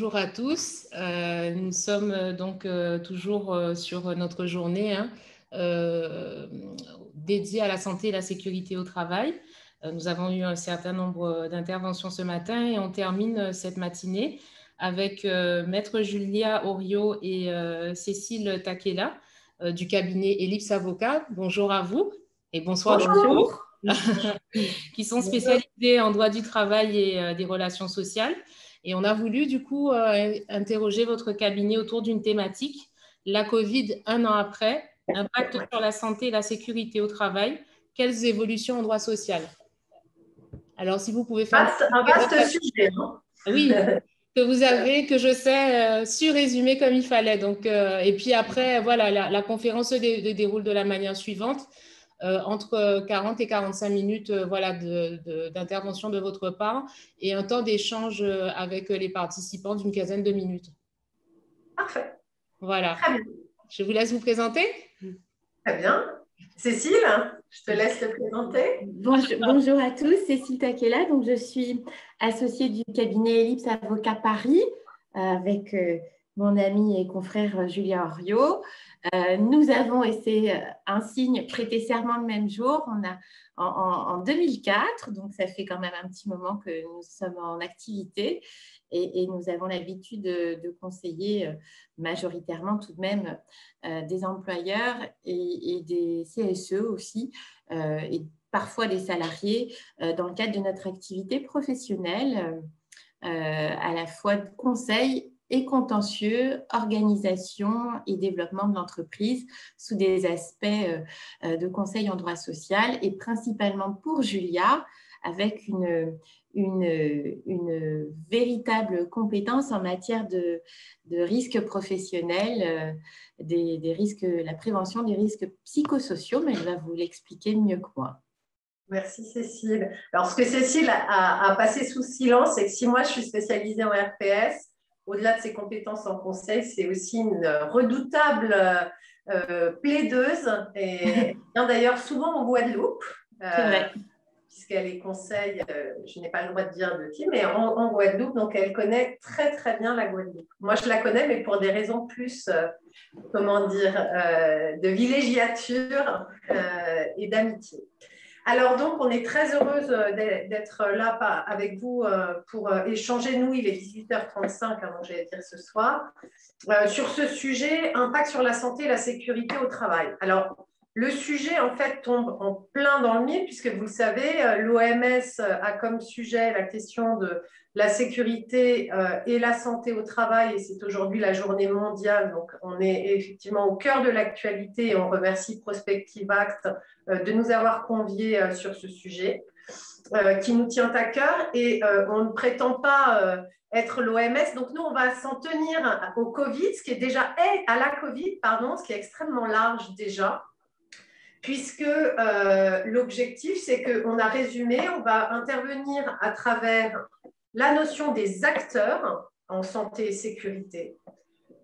bonjour à tous. Nous sommes toujours sur notre journée dédiée à la santé et la sécurité au travail. Nous avons eu un certain nombre d'interventions ce matin et on termine cette matinée avec Maître Julia Oriot et Cécile Takela du cabinet Ellipse Avocat. Bonjour à vous et bonsoir. Bonjour. Qui sont spécialisés en droit du travail et des relations sociales. Et on a voulu du coup interroger votre cabinet autour d'une thématique, la Covid un an après, impact sur la santé et la sécurité au travail, quelles évolutions en droit social? Alors si vous pouvez faire un vaste sujet, non? Oui, que vous avez, que je sais, surrésumé comme il fallait. Donc, et puis après, voilà, la conférence se déroule de la manière suivante. Entre 40 et 45 minutes voilà, d'intervention de votre part et un temps d'échange avec les participants d'une quinzaine de minutes. Parfait. Voilà. Très bien. Je vous laisse vous présenter. Très bien. Cécile, je te laisse te présenter. Bonjour à tous, Cécile Takela. Donc, je suis associée du cabinet Ellipse Avocat Paris avec mon ami et confrère Julia Oriot. Nous avons, et c'est un signe, prêté serment le même jour, en 2004, donc ça fait quand même un petit moment que nous sommes en activité et nous avons l'habitude de conseiller majoritairement tout de même des employeurs et des CSE aussi, et parfois des salariés dans le cadre de notre activité professionnelle, à la fois de conseil et contentieux, organisation et développement de l'entreprise sous des aspects de conseil en droit social et principalement pour Julia avec une véritable compétence en matière de risques professionnels, des risques, la prévention des risques psychosociaux, mais elle va vous l'expliquer mieux que moi. Merci Cécile. Alors, ce que Cécile a passé sous silence, c'est que si moi je suis spécialisée en RPS, au-delà de ses compétences en conseil, c'est aussi une redoutable plaideuse et vient d'ailleurs souvent en Guadeloupe. Puisqu'elle est conseil, je n'ai pas le droit de dire de qui, mais en Guadeloupe, donc elle connaît très très bien la Guadeloupe. Moi je la connais, mais pour des raisons plus, de villégiature et d'amitié. Alors donc, on est très heureuse d'être là avec vous pour échanger. Nous, il est 18h35, donc j'allais dire ce soir, sur ce sujet, impact sur la santé et la sécurité au travail. Alors, le sujet, en fait, tombe en plein dans le mille, puisque vous le savez, l'OMS a comme sujet la question de la sécurité et la santé au travail, et c'est aujourd'hui la journée mondiale, donc on est effectivement au cœur de l'actualité, et on remercie Prospective Act de nous avoir conviés sur ce sujet, qui nous tient à cœur, et on ne prétend pas être l'OMS, donc nous, on va s'en tenir au Covid, ce qui est déjà, à la Covid, pardon, ce qui est extrêmement large déjà, puisque l'objectif, c'est qu'on a résumé, on va intervenir à travers la notion des acteurs en santé et sécurité,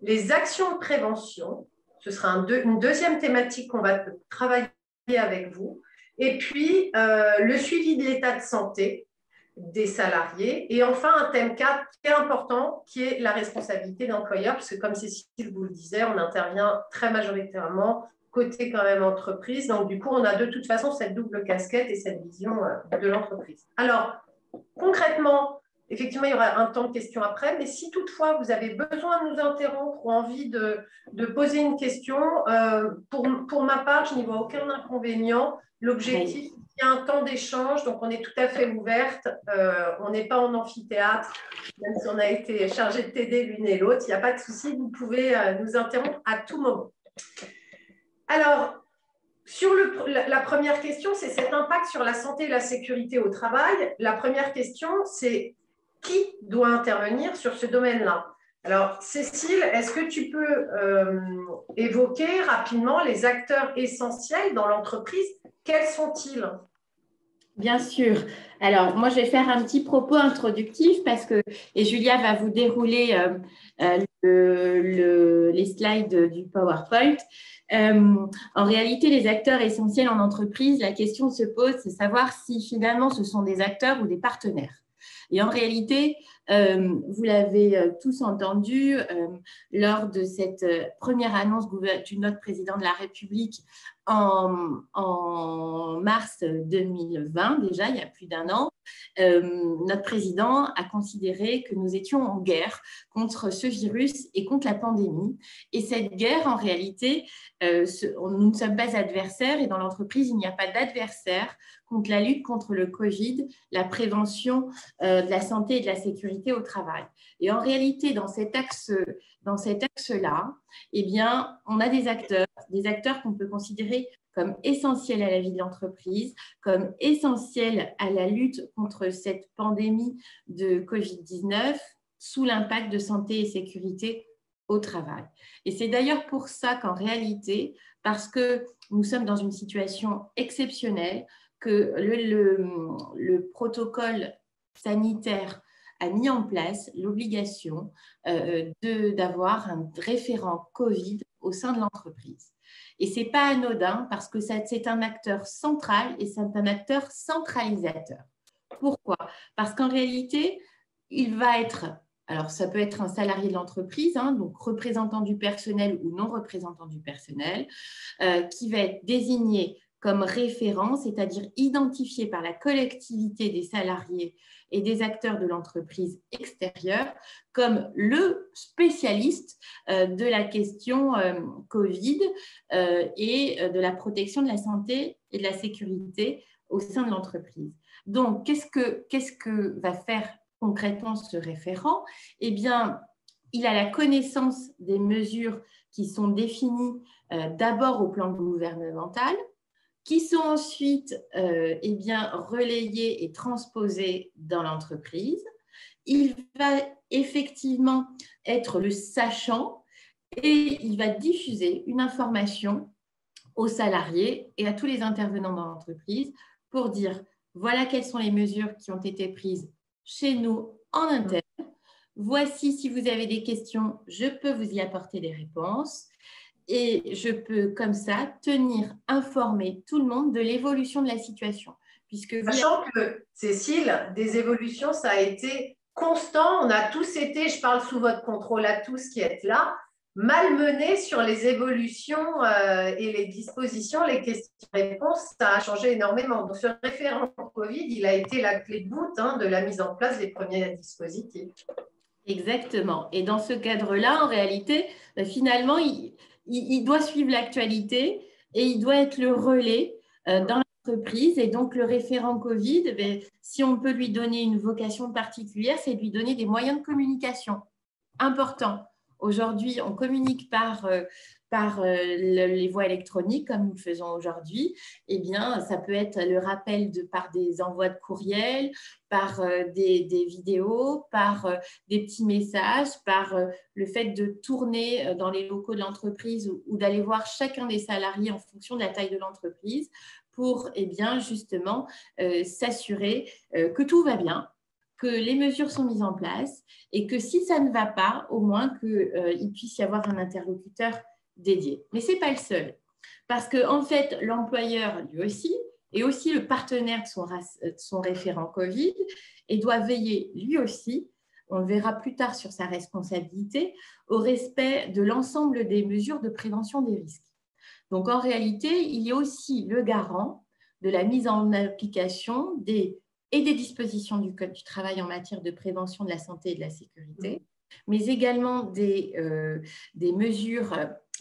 les actions de prévention, ce sera une deuxième thématique qu'on va travailler avec vous, et puis le suivi de l'état de santé des salariés, et enfin un thème 4 qui est important, qui est la responsabilité d'employeur, parce que comme Cécile vous le disait, on intervient très majoritairement côté quand même entreprise, donc du coup on a de toute façon cette double casquette et cette vision de l'entreprise. Alors concrètement, effectivement il y aura un temps de questions après, mais si toutefois vous avez besoin de nous interrompre ou envie de poser une question, pour ma part je n'y vois aucun inconvénient. L'objectif, il y a un temps d'échange, donc on est tout à fait ouverte, on n'est pas en amphithéâtre, même si on a été chargé de t'aider l'une et l'autre, il n'y a pas de souci, vous pouvez nous interrompre à tout moment. Alors, sur la première question, c'est cet impact sur la santé et la sécurité au travail. La première question, c'est qui doit intervenir sur ce domaine-là? Alors, Cécile, est-ce que tu peux évoquer rapidement les acteurs essentiels dans l'entreprise? Quels sont-ils? Bien sûr. Alors, moi, je vais faire un petit propos introductif et Julia va vous dérouler les slides du PowerPoint. En réalité, les acteurs essentiels en entreprise, la question se pose, c'est savoir si finalement ce sont des acteurs ou des partenaires. Et en réalité, Vous l'avez tous entendu lors de cette première annonce du notre président de la République en mars 2020, déjà il y a plus d'1 an. Notre président a considéré que nous étions en guerre contre ce virus et contre la pandémie. Et cette guerre, en réalité, nous ne sommes pas adversaires et dans l'entreprise, il n'y a pas d'adversaire contre la lutte contre le Covid, la prévention de la santé et de la sécurité au travail. Et en réalité, dans cet axe-là, eh bien, on a des acteurs qu'on peut considérer comme essentiels à la vie de l'entreprise, comme essentiels à la lutte contre cette pandémie de Covid-19 sous l'impact de santé et sécurité au travail. Et c'est d'ailleurs pour ça qu'en réalité, parce que nous sommes dans une situation exceptionnelle, que le protocole sanitaire a mis en place l'obligation d'avoir un référent Covid au sein de l'entreprise. Et ce n'est pas anodin parce que c'est un acteur central et c'est un acteur centralisateur. Pourquoi? Parce qu'en réalité, il va être, alors ça peut être un salarié de l'entreprise, donc représentant du personnel ou non représentant du personnel, qui va être désigné comme référent, c'est-à-dire identifié par la collectivité des salariés et des acteurs de l'entreprise extérieure comme le spécialiste de la question Covid et de la protection de la santé et de la sécurité au sein de l'entreprise. Donc, qu'est-ce que va faire concrètement ce référent? Eh bien, il a la connaissance des mesures qui sont définies d'abord au plan gouvernemental, qui sont ensuite relayées et transposées dans l'entreprise. Il va effectivement être le sachant et il va diffuser une information aux salariés et à tous les intervenants dans l'entreprise pour dire voilà quelles sont les mesures qui ont été prises chez nous en interne. Voici, si vous avez des questions, je peux vous y apporter des réponses. Et je peux, comme ça, tenir informé tout le monde de l'évolution de la situation. Sachant que, Cécile, des évolutions, ça a été constant. On a tous été, je parle sous votre contrôle à tous qui êtes là, malmenés sur les évolutions et les dispositions, les questions-réponses. Ça a changé énormément. Donc, ce référent Covid, il a été la clé de voûte de la mise en place des premiers dispositifs. Exactement. Et dans ce cadre-là, en réalité, finalement, il doit suivre l'actualité et il doit être le relais dans l'entreprise. Et donc, le référent Covid, si on peut lui donner une vocation particulière, c'est de lui donner des moyens de communication importants. Aujourd'hui, on communique par les voies électroniques, comme nous le faisons aujourd'hui. Eh bien, ça peut être le rappel par des envois de courriel, par des vidéos, par des petits messages, par le fait de tourner dans les locaux de l'entreprise ou d'aller voir chacun des salariés en fonction de la taille de l'entreprise pour justement s'assurer que tout va bien, que les mesures sont mises en place et que si ça ne va pas, au moins qu'il puisse y avoir un interlocuteur dédié. Mais ce n'est pas le seul, parce qu'en fait, l'employeur, lui aussi, est aussi le partenaire de son référent Covid et doit veiller, lui aussi, on le verra plus tard sur sa responsabilité, au respect de l'ensemble des mesures de prévention des risques. Donc, en réalité, il est aussi le garant de la mise en application des dispositions du Code du travail en matière de prévention de la santé et de la sécurité, mais également des mesures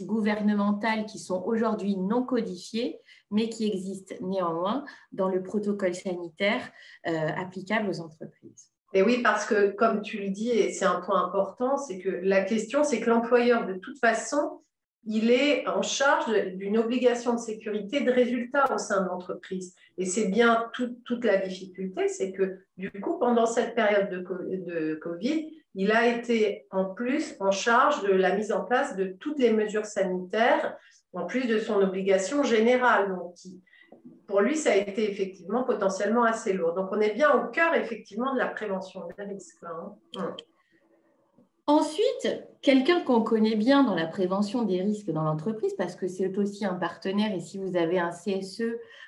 gouvernementales qui sont aujourd'hui non codifiées, mais qui existent néanmoins dans le protocole sanitaire applicable aux entreprises. Et oui, parce que, comme tu le dis, et c'est un point important, c'est que la question, c'est que l'employeur, de toute façon, il est en charge d'une obligation de sécurité de résultat au sein de l'entreprise. Et c'est bien toute la difficulté, c'est que du coup, pendant cette période de Covid, il a été en plus en charge de la mise en place de toutes les mesures sanitaires, en plus de son obligation générale. Donc, pour lui, ça a été effectivement potentiellement assez lourd. Donc, on est bien au cœur effectivement de la prévention des risques. Ensuite, quelqu'un qu'on connaît bien dans la prévention des risques dans l'entreprise, parce que c'est aussi un partenaire, et si vous avez un CSE,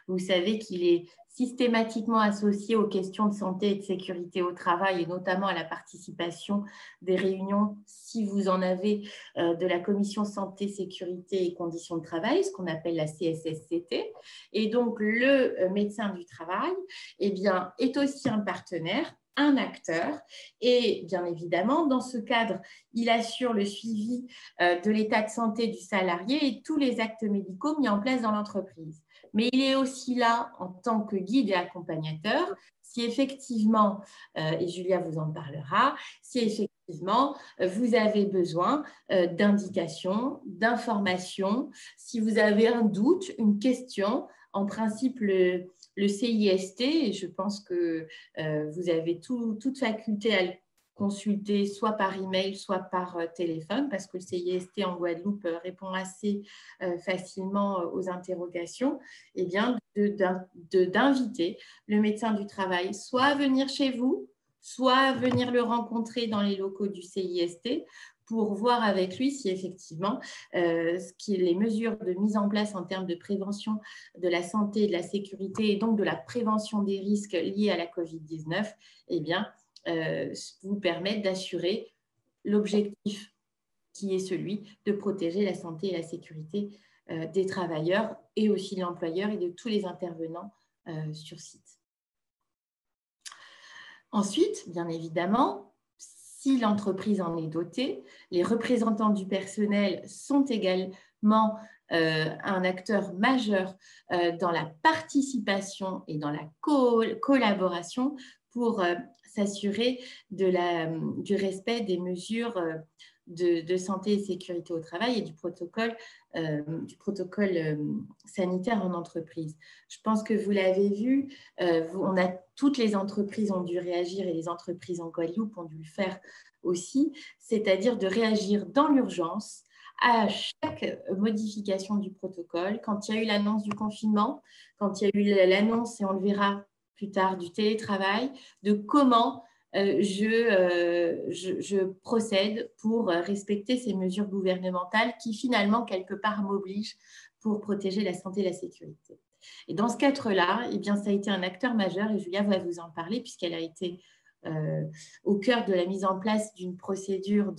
vous savez qu'il est systématiquement associé aux questions de santé et de sécurité au travail, et notamment à la participation des réunions, si vous en avez, de la commission santé, sécurité et conditions de travail, ce qu'on appelle la CSSCT. Et donc, le médecin du travail, eh bien, est aussi un partenaire, un acteur, et bien évidemment, dans ce cadre, il assure le suivi de l'état de santé du salarié et tous les actes médicaux mis en place dans l'entreprise. Mais il est aussi là en tant que guide et accompagnateur, si effectivement, et Julia vous en parlera, si effectivement vous avez besoin d'indications, d'informations, si vous avez un doute, une question, en principe, le CIST, et je pense que vous avez toute faculté à le consulter soit par email, soit par téléphone, parce que le CIST en Guadeloupe répond assez facilement aux interrogations, et bien d'inviter le médecin du travail soit à venir chez vous, soit à venir le rencontrer dans les locaux du CIST pour voir avec lui si effectivement les mesures de mise en place en termes de prévention de la santé et de la sécurité et donc de la prévention des risques liés à la COVID-19, eh bien, vous permettent d'assurer l'objectif qui est celui de protéger la santé et la sécurité des travailleurs et aussi de l'employeur et de tous les intervenants sur site. Ensuite, bien évidemment, si l'entreprise en est dotée, les représentants du personnel sont également un acteur majeur dans la participation et dans la collaboration pour s'assurer du respect des mesures de santé et sécurité au travail et du protocole sanitaire en entreprise. Je pense que vous l'avez vu, toutes les entreprises ont dû réagir et les entreprises en Guadeloupe ont dû le faire aussi, c'est-à-dire de réagir dans l'urgence à chaque modification du protocole. Quand il y a eu l'annonce du confinement, quand il y a eu l'annonce, et on le verra plus tard, du télétravail, de comment je procède pour respecter ces mesures gouvernementales qui finalement, quelque part, m'obligent pour protéger la santé et la sécurité. Et dans ce cadre-là, eh bien, ça a été un acteur majeur, et Julia va vous en parler, puisqu'elle a été au cœur de la mise en place d'une procédure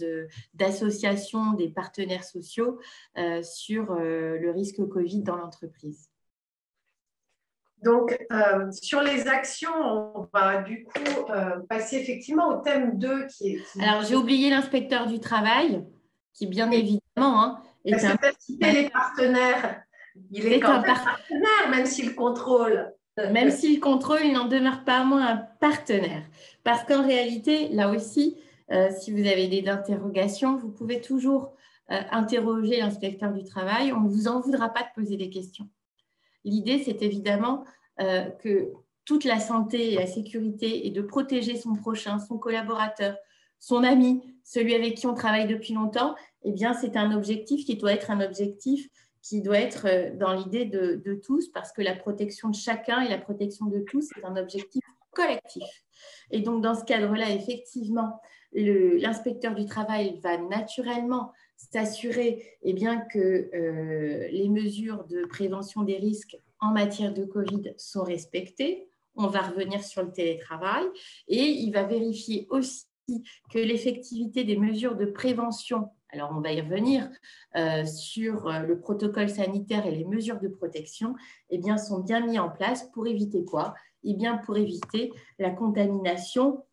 d'association des partenaires sociaux sur le risque Covid dans l'entreprise. Donc, sur les actions, on va du coup passer effectivement au thème 2 Alors, j'ai oublié l'inspecteur du travail, qui bien évidemment est un les partenaires. Il est quand même partenaire, même s'il contrôle. Même s'il contrôle, il n'en demeure pas moins un partenaire. Parce qu'en réalité, là aussi, si vous avez des interrogations, vous pouvez toujours interroger l'inspecteur du travail. On ne vous en voudra pas de poser des questions. L'idée, c'est évidemment que toute la santé et la sécurité et de protéger son prochain, son collaborateur, son ami, celui avec qui on travaille depuis longtemps, eh bien, c'est un objectif qui doit être un objectif qui doit être dans l'idée de tous, parce que la protection de chacun et la protection de tous est un objectif collectif. Et donc, dans ce cadre-là, effectivement, l'inspecteur du travail va naturellement s'assurer eh bien, que les mesures de prévention des risques en matière de Covid sont respectées. On va revenir sur le télétravail et il va vérifier aussi que l'effectivité des mesures de prévention, alors on va y revenir, sur le protocole sanitaire et les mesures de protection, eh bien, sont bien mis en place pour éviter quoi? Eh bien, pour éviter la contamination,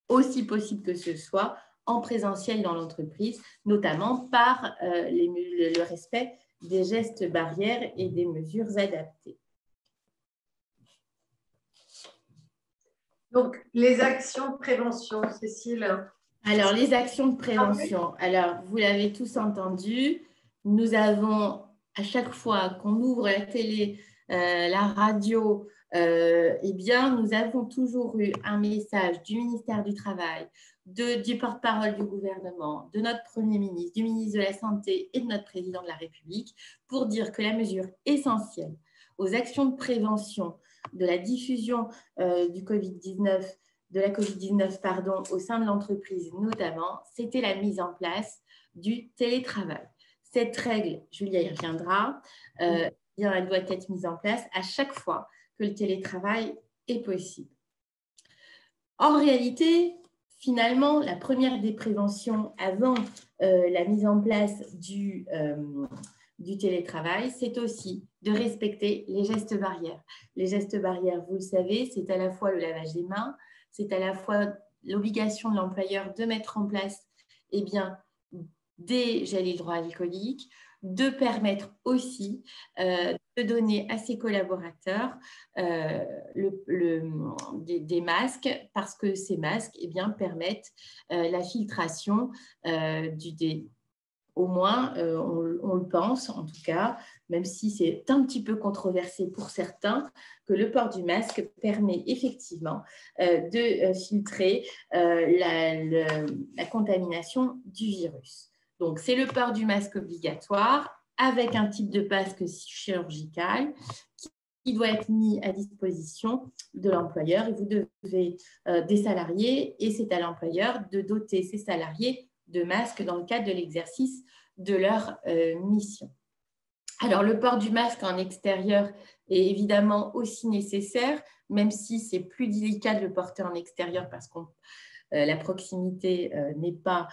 aussi possible que ce soit, en présentiel dans l'entreprise, notamment par le respect des gestes barrières et des mesures adaptées. Donc, les actions de prévention, Cécile. Alors, les actions de prévention. Alors, vous l'avez tous entendu, nous avons, à chaque fois qu'on ouvre la télé, la radio, eh bien, nous avons toujours eu un message du ministère du Travail, du porte-parole du gouvernement, de notre Premier ministre, du ministre de la Santé et de notre Président de la République pour dire que la mesure essentielle aux actions de prévention de la diffusion du Covid-19 de la Covid-19 au sein de l'entreprise notamment, c'était la mise en place du télétravail. Cette règle, Julia y reviendra, elle doit être mise en place à chaque fois que le télétravail est possible. En réalité, finalement, la première des préventions avant la mise en place du télétravail, c'est aussi de respecter les gestes barrières. Les gestes barrières, vous le savez, c'est à la fois le lavage des mains, c'est à la fois l'obligation de l'employeur de mettre en place des gels hydroalcooliques, de permettre aussi de donner à ses collaborateurs des masques, parce que ces masques permettent la filtration au moins, on le pense en tout cas, même si c'est un petit peu controversé pour certains, que le port du masque permet effectivement de filtrer la contamination du virus. Donc, c'est le port du masque obligatoire avec un type de masque chirurgical qui doit être mis à disposition de l'employeur. Et vous devez des salariés, et c'est à l'employeur de doter ses salariés de masques dans le cadre de l'exercice de leur mission. Alors, le port du masque en extérieur est évidemment aussi nécessaire, même si c'est plus délicat de le porter en extérieur parce que la proximité n'est pas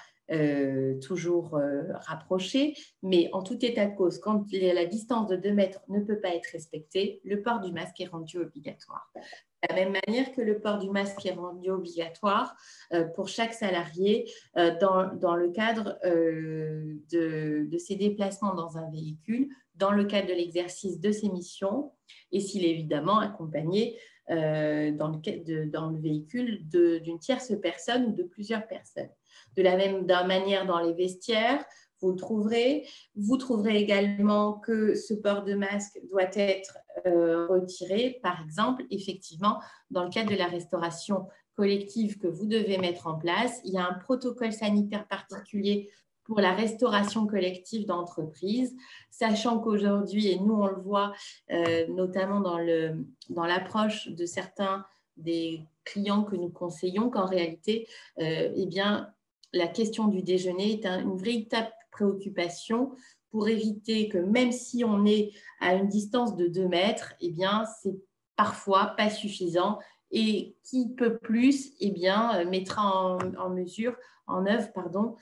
toujours rapprochée, mais en tout état de cause, quand la distance de 2 mètres ne peut pas être respectée, le port du masque est rendu obligatoire. De la même manière que le port du masque est rendu obligatoire pour chaque salarié dans le cadre de ses déplacements dans un véhicule, dans le cadre de l'exercice de ses missions, et s'il est évidemment accompagné dans le véhicule d'une tierce personne ou de plusieurs personnes. De la même manière, dans les vestiaires, vous trouverez également que ce port de masque doit être retiré, par exemple, effectivement, dans le cadre de la restauration collective que vous devez mettre en place. Il y a un protocole sanitaire particulier pour la restauration collective d'entreprise, sachant qu'aujourd'hui, et nous on le voit notamment dans l'approche de certains des clients que nous conseillons, qu'en réalité, la question du déjeuner est une véritable préoccupation pour éviter que même si on est à une distance de 2 mètres, c'est parfois pas suffisant et qui peut plus, mettra en œuvre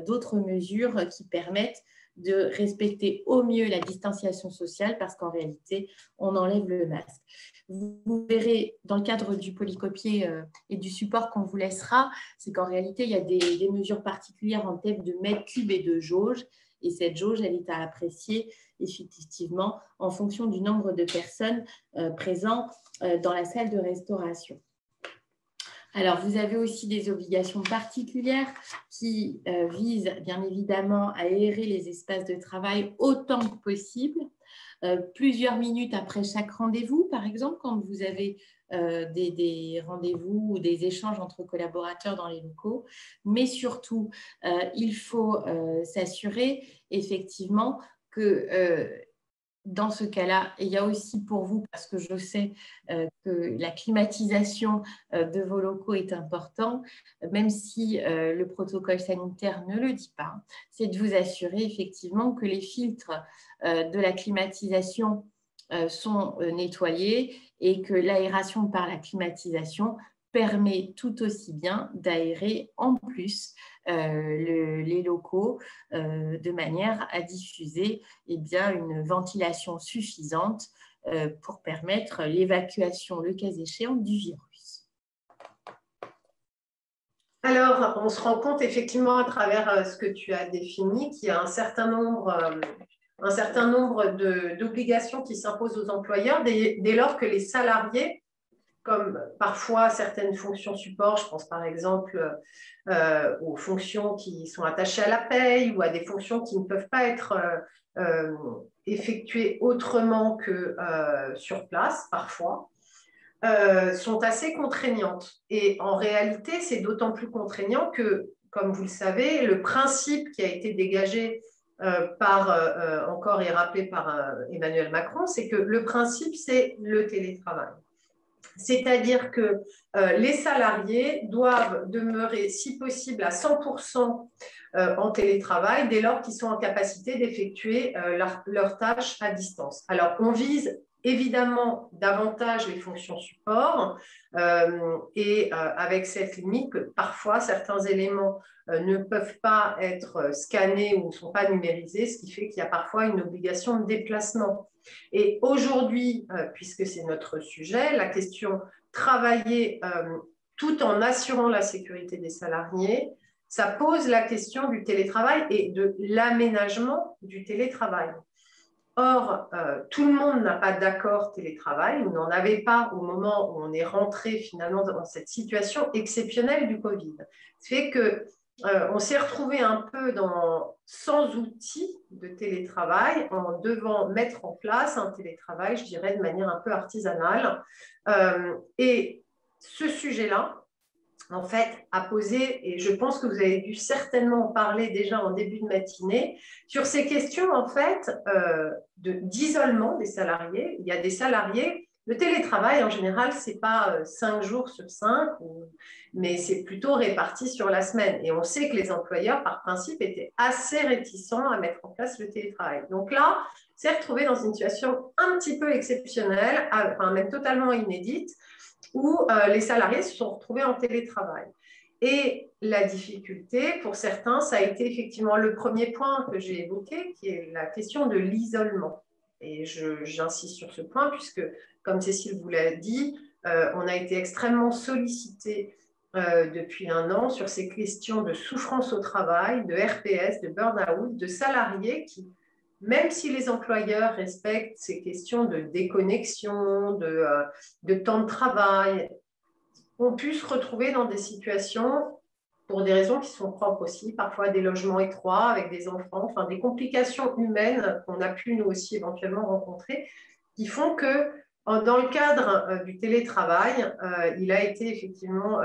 d'autres mesures qui permettent de respecter au mieux la distanciation sociale parce qu'en réalité, on enlève le masque. Vous verrez dans le cadre du polycopier et du support qu'on vous laissera, c'est qu'en réalité, il y a des mesures particulières en termes de mètres cubes et de jauge. Et cette jauge, elle est à apprécier effectivement en fonction du nombre de personnes présentes dans la salle de restauration. Alors, vous avez aussi des obligations particulières qui visent bien évidemment à aérer les espaces de travail autant que possible. Plusieurs minutes après chaque rendez-vous, par exemple, quand vous avez des rendez-vous ou des échanges entre collaborateurs dans les locaux. Mais surtout, il faut s'assurer effectivement que dans ce cas-là, il y a aussi pour vous, parce que je sais que la climatisation de vos locaux est importante, même si le protocole sanitaire ne le dit pas, c'est de vous assurer effectivement que les filtres de la climatisation sont nettoyés et que l'aération par la climatisation permet tout aussi bien d'aérer en plus les locaux de manière à diffuser une ventilation suffisante pour permettre l'évacuation, le cas échéant, du virus. Alors, on se rend compte effectivement à travers ce que tu as défini qu'il y a un certain nombre d'obligations qui s'imposent aux employeurs dès lors que les salariés, comme parfois certaines fonctions support, je pense par exemple aux fonctions qui sont attachées à la paye ou à des fonctions qui ne peuvent pas être effectuées autrement que sur place parfois, sont assez contraignantes. Et en réalité, c'est d'autant plus contraignant que, comme vous le savez, le principe qui a été dégagé encore et rappelé par Emmanuel Macron, c'est que le principe, c'est le télétravail. C'est-à-dire que les salariés doivent demeurer, si possible, à 100% en télétravail dès lors qu'ils sont en capacité d'effectuer leurs tâches à distance. Alors, on vise évidemment davantage les fonctions support avec cette limite que parfois certains éléments ne peuvent pas être scannés ou ne sont pas numérisés, ce qui fait qu'il y a parfois une obligation de déplacement. Et aujourd'hui, puisque c'est notre sujet, la question travailler tout en assurant la sécurité des salariés, ça pose la question du télétravail et de l'aménagement du télétravail. Or, tout le monde n'a pas d'accord télétravail, vous n'en avez pas au moment où on est rentré finalement dans cette situation exceptionnelle du Covid. Ça fait que on s'est retrouvé un peu sans outils de télétravail, en devant mettre en place un télétravail, je dirais, de manière un peu artisanale. Et ce sujet-là, en fait, a posé, et je pense que vous avez dû certainement en parler déjà en début de matinée, sur ces questions, en fait, d'isolement des salariés. Il y a des salariés, le télétravail, en général, ce n'est pas 5 jours sur 5, mais c'est plutôt réparti sur la semaine. Et on sait que les employeurs, par principe, étaient assez réticents à mettre en place le télétravail. Donc là, on s'est retrouvé dans une situation un petit peu exceptionnelle, enfin même totalement inédite, où les salariés se sont retrouvés en télétravail. Et la difficulté, pour certains, ça a été effectivement le premier point que j'ai évoqué, qui est la question de l'isolement. Et j'insiste sur ce point, puisque, comme Cécile vous l'a dit, on a été extrêmement sollicité depuis 1 an sur ces questions de souffrance au travail, de RPS, de burn-out, de salariés qui, même si les employeurs respectent ces questions de déconnexion, de temps de travail, ont pu se retrouver dans des situations, pour des raisons qui sont propres aussi, parfois des logements étroits avec des enfants, enfin des complications humaines qu'on a pu nous aussi éventuellement rencontrer, qui font que dans le cadre du télétravail, il a été effectivement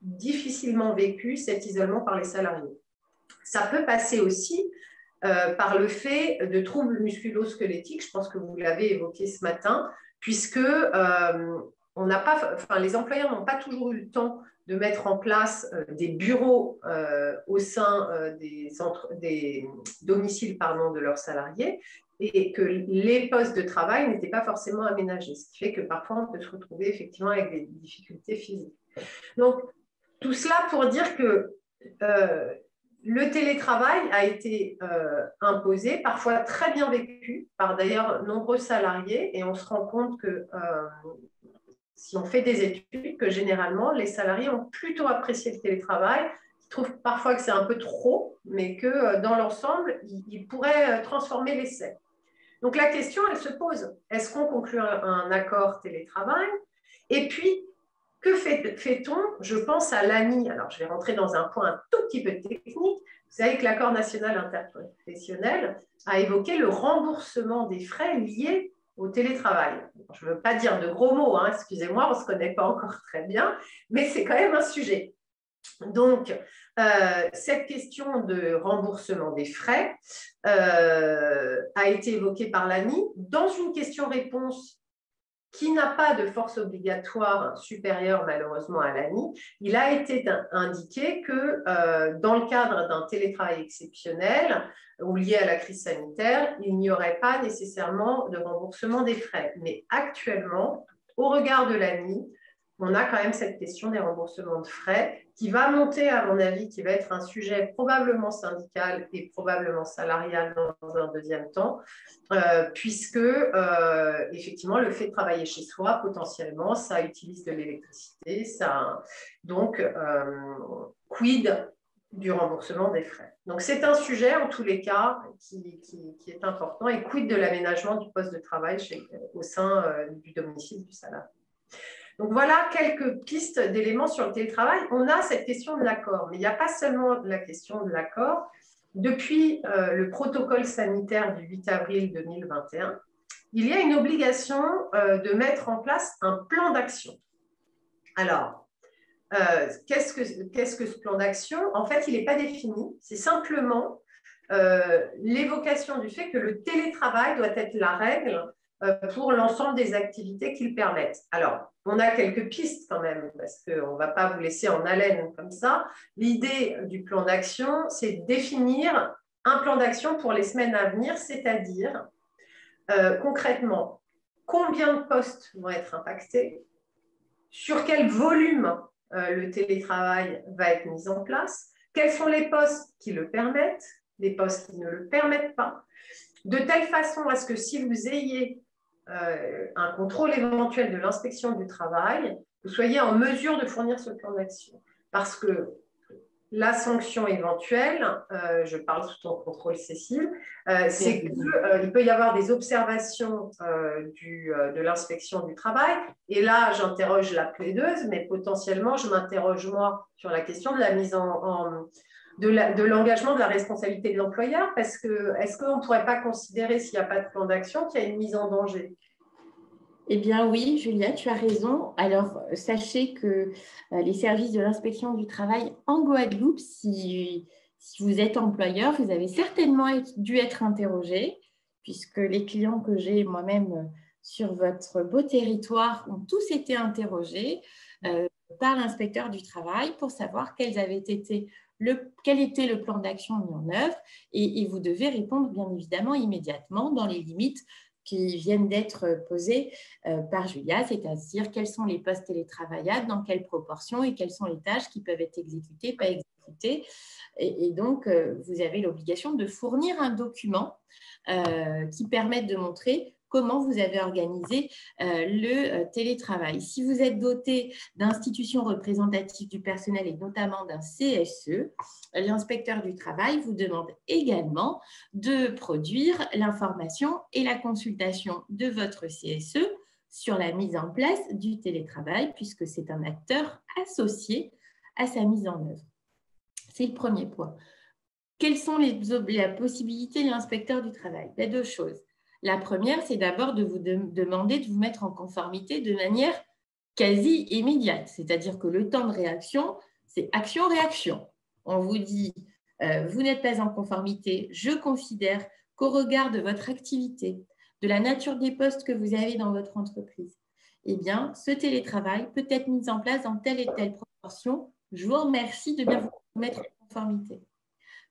difficilement vécu cet isolement par les salariés. Ça peut passer aussi par le fait de troubles musculo-squelettiques, je pense que vous l'avez évoqué ce matin, puisque les employeurs n'ont pas toujours eu le temps de mettre en place des bureaux au sein des domiciles de leurs salariés, et que les postes de travail n'étaient pas forcément aménagés, ce qui fait que parfois on peut se retrouver effectivement avec des difficultés physiques. Donc, tout cela pour dire que le télétravail a été imposé, parfois très bien vécu par d'ailleurs nombreux salariés, et on se rend compte que si on fait des études, que généralement les salariés ont plutôt apprécié le télétravail, ils trouvent parfois que c'est un peu trop, mais que dans l'ensemble, ils pourraient transformer l'essai. Donc la question, elle se pose, est-ce qu'on conclut un accord télétravail? Et puis, que fait-on? Je pense à l'ANI. Alors, je vais rentrer dans un point un tout petit peu technique. Vous savez que l'accord national interprofessionnel a évoqué le remboursement des frais liés au télétravail. Je ne veux pas dire de gros mots, hein, excusez-moi, on ne se connaît pas encore très bien, mais c'est quand même un sujet. Donc, cette question de remboursement des frais a été évoquée par l'ANI dans une question-réponse qui n'a pas de force obligatoire supérieure malheureusement à l'ANI. Il a été indiqué que dans le cadre d'un télétravail exceptionnel ou lié à la crise sanitaire, il n'y aurait pas nécessairement de remboursement des frais. Mais actuellement, au regard de l'ANI, on a quand même cette question des remboursements de frais qui va monter, à mon avis, qui va être un sujet probablement syndical et probablement salarial dans un deuxième temps, puisque, effectivement, le fait de travailler chez soi, potentiellement, ça utilise de l'électricité, donc, quid du remboursement des frais. Donc, c'est un sujet, en tous les cas, qui est important, et quid de l'aménagement du poste de travail au sein du domicile du salarié. Donc, voilà quelques pistes d'éléments sur le télétravail. On a cette question de l'accord, mais il n'y a pas seulement la question de l'accord. Depuis le protocole sanitaire du 8 avril 2021, il y a une obligation de mettre en place un plan d'action. Alors, qu'est-ce que ce plan d'action? En fait, il n'est pas défini. C'est simplement l'évocation du fait que le télétravail doit être la règle pour l'ensemble des activités qu'ils permettent. Alors, on a quelques pistes quand même, parce qu'on ne va pas vous laisser en haleine comme ça. L'idée du plan d'action, c'est de définir un plan d'action pour les semaines à venir, c'est-à-dire concrètement, combien de postes vont être impactés, sur quel volume le télétravail va être mis en place, quels sont les postes qui le permettent, les postes qui ne le permettent pas, de telle façon à ce que si vous ayez un contrôle éventuel de l'inspection du travail, vous soyez en mesure de fournir ce plan d'action. Parce que la sanction éventuelle, je parle sous ton contrôle, Cécile, c'est qu'il peut y avoir des observations de l'inspection du travail. Et là, j'interroge la plaideuse, mais potentiellement, je m'interroge moi sur la question de la mise de l'engagement de la responsabilité de l'employeur, parce que est-ce qu'on ne pourrait pas considérer, s'il n'y a pas de plan d'action, qu'il y a une mise en danger? Eh bien oui, Julia, tu as raison. Alors, sachez que les services de l'inspection du travail en Guadeloupe, si vous êtes employeur, vous avez certainement dû être interrogé, puisque les clients que j'ai moi-même sur votre beau territoire ont tous été interrogés par l'inspecteur du travail pour savoir quel était le plan d'action mis en œuvre, et vous devez répondre bien évidemment immédiatement dans les limites qui viennent d'être posées par Julia, c'est-à-dire quels sont les postes télétravaillables, dans quelle proportion et quelles sont les tâches qui peuvent être exécutées, pas exécutées. Et donc, vous avez l'obligation de fournir un document qui permette de montrer comment vous avez organisé le télétravail. Si vous êtes doté d'institutions représentatives du personnel et notamment d'un CSE, l'inspecteur du travail vous demande également de produire l'information et la consultation de votre CSE sur la mise en place du télétravail, puisque c'est un acteur associé à sa mise en œuvre. C'est le premier point. Quelles sont les possibilités de l'inspecteur du travail? Il y a deux choses. La première, c'est d'abord de vous demander de vous mettre en conformité de manière quasi immédiate. C'est-à-dire que le temps de réaction, c'est action-réaction. On vous dit, vous n'êtes pas en conformité, je considère qu'au regard de votre activité, de la nature des postes que vous avez dans votre entreprise, eh bien, ce télétravail peut être mis en place dans telle et telle proportion. Je vous remercie de bien vous mettre en conformité.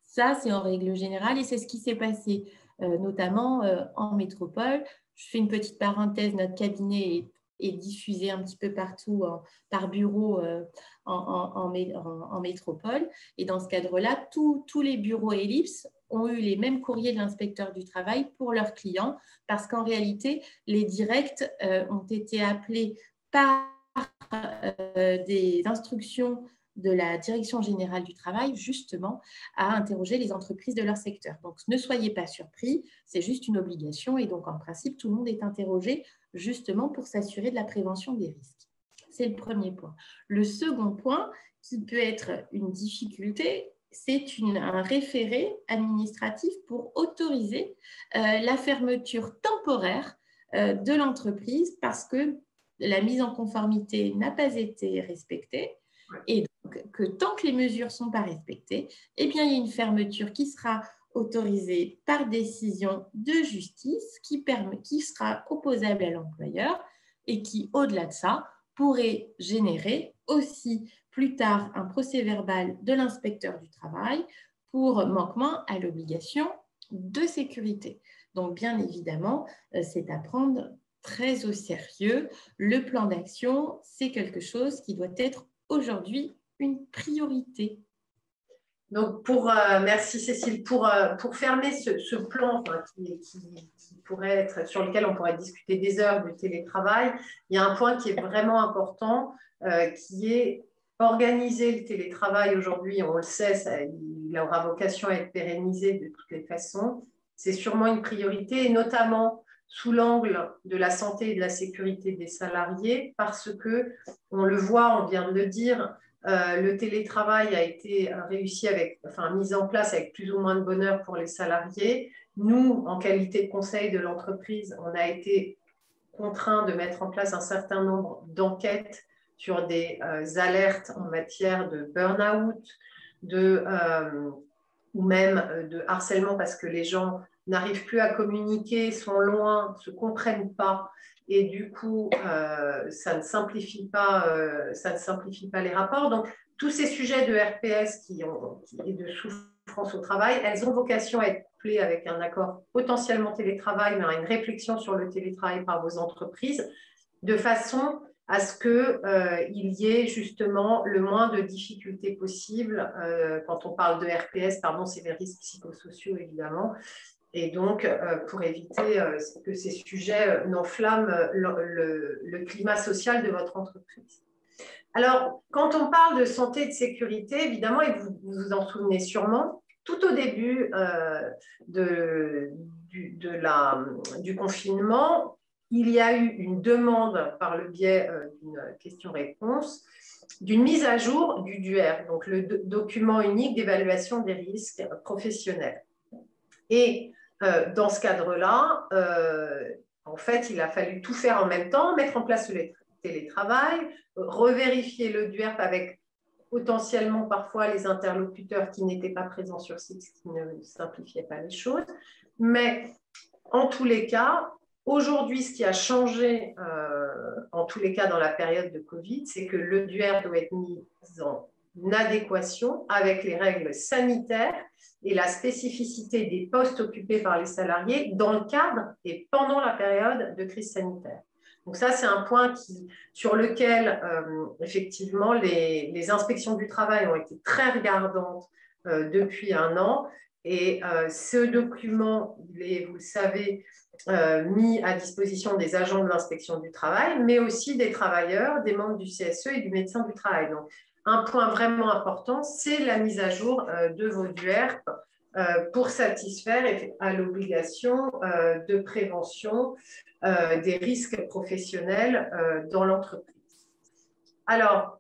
Ça, c'est en règle générale et c'est ce qui s'est passé notamment en métropole. Je fais une petite parenthèse, notre cabinet est diffusé un petit peu partout par bureau en métropole. Et dans ce cadre-là, tous les bureaux Ellipse ont eu les mêmes courriers de l'inspecteur du travail pour leurs clients parce qu'en réalité, les directs ont été appelés par des instructions de la Direction générale du travail, justement, à interroger les entreprises de leur secteur. Donc, ne soyez pas surpris, c'est juste une obligation et donc, en principe, tout le monde est interrogé justement pour s'assurer de la prévention des risques. C'est le premier point. Le second point, qui peut être une difficulté, c'est un référé administratif pour autoriser la fermeture temporaire de l'entreprise parce que la mise en conformité n'a pas été respectée. Et donc, que tant que les mesures ne sont pas respectées, eh bien, il y a une fermeture qui sera autorisée par décision de justice qui sera opposable à l'employeur et qui, au-delà de ça, pourrait générer aussi plus tard un procès-verbal de l'inspecteur du travail pour manquement à l'obligation de sécurité. Donc, bien évidemment, c'est à prendre très au sérieux. Le plan d'action, c'est quelque chose qui doit être aujourd'hui une priorité. Donc, merci Cécile, pour fermer ce plan qui pourrait être, sur lequel on pourrait discuter des heures du télétravail, il y a un point qui est vraiment important, qui est organiser le télétravail aujourd'hui, on le sait, il aura vocation à être pérennisé de toutes les façons. C'est sûrement une priorité, et notamment sous l'angle de la santé et de la sécurité des salariés, parce que, on le voit, on vient de le dire, le télétravail a été mis en place avec plus ou moins de bonheur pour les salariés. Nous, en qualité de conseil de l'entreprise, on a été contraints de mettre en place un certain nombre d'enquêtes sur des alertes en matière de burn-out, ou même de harcèlement parce que les gens n'arrivent plus à communiquer, sont loin, ne se comprennent pas, et du coup, ça ne simplifie pas les rapports. Donc, tous ces sujets de RPS et de souffrance au travail, elles ont vocation à être couplées avec un accord potentiellement télétravail, mais à une réflexion sur le télétravail par vos entreprises, de façon à ce qu'il y ait justement le moins de difficultés possibles. Quand on parle de RPS, pardon, c'est les risques psychosociaux, évidemment. Et donc, pour éviter que ces sujets n'enflamment le climat social de votre entreprise. Alors, quand on parle de santé et de sécurité, évidemment, et vous vous en souvenez sûrement, tout au début du confinement, il y a eu une demande par le biais d'une question-réponse, d'une mise à jour du DUER, donc le document unique d'évaluation des risques professionnels. Et dans ce cadre-là, en fait, il a fallu tout faire en même temps, mettre en place le télétravail, revérifier le DUERP avec potentiellement parfois les interlocuteurs qui n'étaient pas présents sur site, ce qui ne simplifiait pas les choses. Mais en tous les cas, aujourd'hui, ce qui a changé, en tous les cas dans la période de Covid, c'est que le DUERP doit être mis en adéquation avec les règles sanitaires et la spécificité des postes occupés par les salariés dans le cadre et pendant la période de crise sanitaire. Donc ça, c'est un point sur lequel, effectivement, les inspections du travail ont été très regardantes depuis un an. Et ce document, il est, vous le savez, mis à disposition des agents de l'inspection du travail, mais aussi des travailleurs, des membres du CSE et du médecin du travail. Donc, un point vraiment important, c'est la mise à jour de vos DUERP pour satisfaire à l'obligation de prévention des risques professionnels dans l'entreprise. Alors,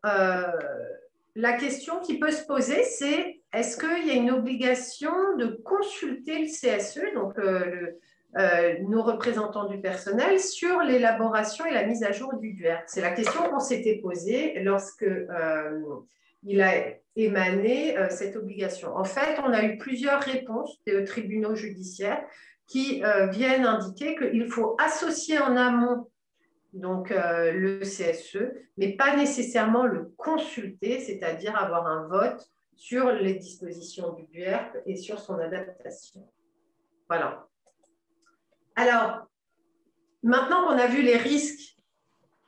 la question qui peut se poser, c'est est-ce qu'il y a une obligation de consulter le CSE, donc nos représentants du personnel, sur l'élaboration et la mise à jour du DUERP? C'est la question qu'on s'était posée lorsque il a émané cette obligation. En fait, on a eu plusieurs réponses des tribunaux judiciaires qui viennent indiquer qu'il faut associer en amont donc le CSE, mais pas nécessairement le consulter, c'est-à-dire avoir un vote sur les dispositions du DUERP et sur son adaptation. Voilà. Alors, maintenant qu'on a vu les risques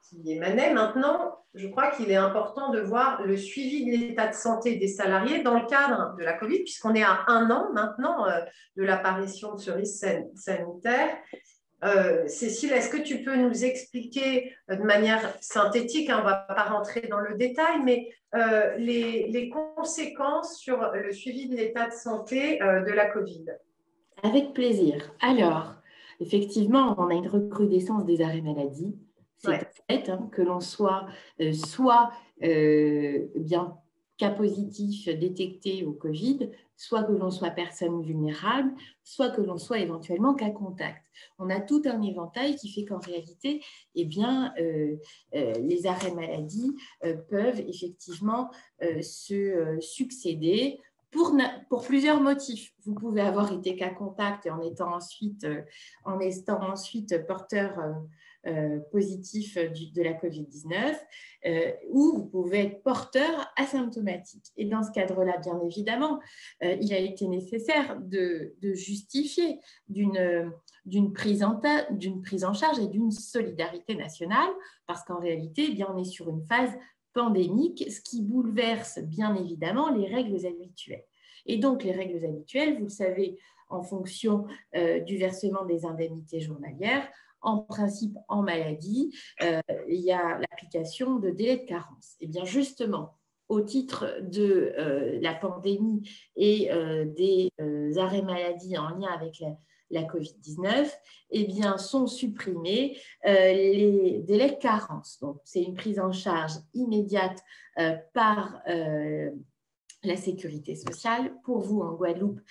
qui émanaient, maintenant, je crois qu'il est important de voir le suivi de l'état de santé des salariés dans le cadre de la Covid, puisqu'on est à 1 an maintenant de l'apparition de ce risque sanitaire. Cécile, est-ce que tu peux nous expliquer de manière synthétique, hein, on ne va pas rentrer dans le détail, mais les conséquences sur le suivi de l'état de santé de la Covid? Avec plaisir. Alors, effectivement, on a une recrudescence des arrêts maladie. C'est fait hein, que l'on soit bien cas positif détecté au Covid, soit que l'on soit personne vulnérable, soit que l'on soit éventuellement cas contact. On a tout un éventail qui fait qu'en réalité, eh bien, les arrêts maladie peuvent effectivement se succéder pour plusieurs motifs. Vous pouvez avoir été cas contact et en étant ensuite porteur positif de la COVID-19, ou vous pouvez être porteur asymptomatique. Et dans ce cadre-là, bien évidemment, il a été nécessaire de justifier d'une prise en charge et d'une solidarité nationale, parce qu'en réalité, eh bien, on est sur une phase pandémique, ce qui bouleverse bien évidemment les règles habituelles. Et donc, les règles habituelles, vous le savez, en fonction du versement des indemnités journalières, en principe, en maladie, il y a l'application de délai de carence. Et bien justement, au titre de la pandémie et des arrêts maladie en lien avec la COVID-19, eh bien, sont supprimés les délais de carence. Donc, c'est une prise en charge immédiate par la sécurité sociale. Pour vous, en Guadeloupe,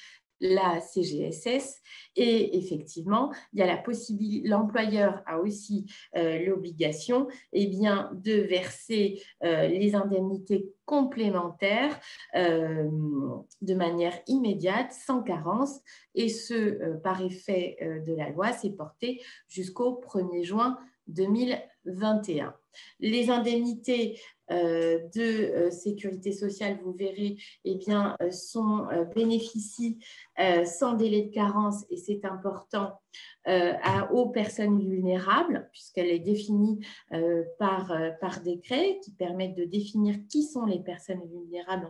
la CGSS. Et effectivement, il y a la possibilité, l'employeur a aussi l'obligation de verser les indemnités complémentaires de manière immédiate, sans carence, et ce, par effet de la loi, c'est porté jusqu'au 1er juin 2021. Les indemnités de sécurité sociale, vous verrez, bénéficient sans délai de carence, et c'est important, aux personnes vulnérables, puisqu'elle est définie par décret, qui permettent de définir qui sont les personnes vulnérables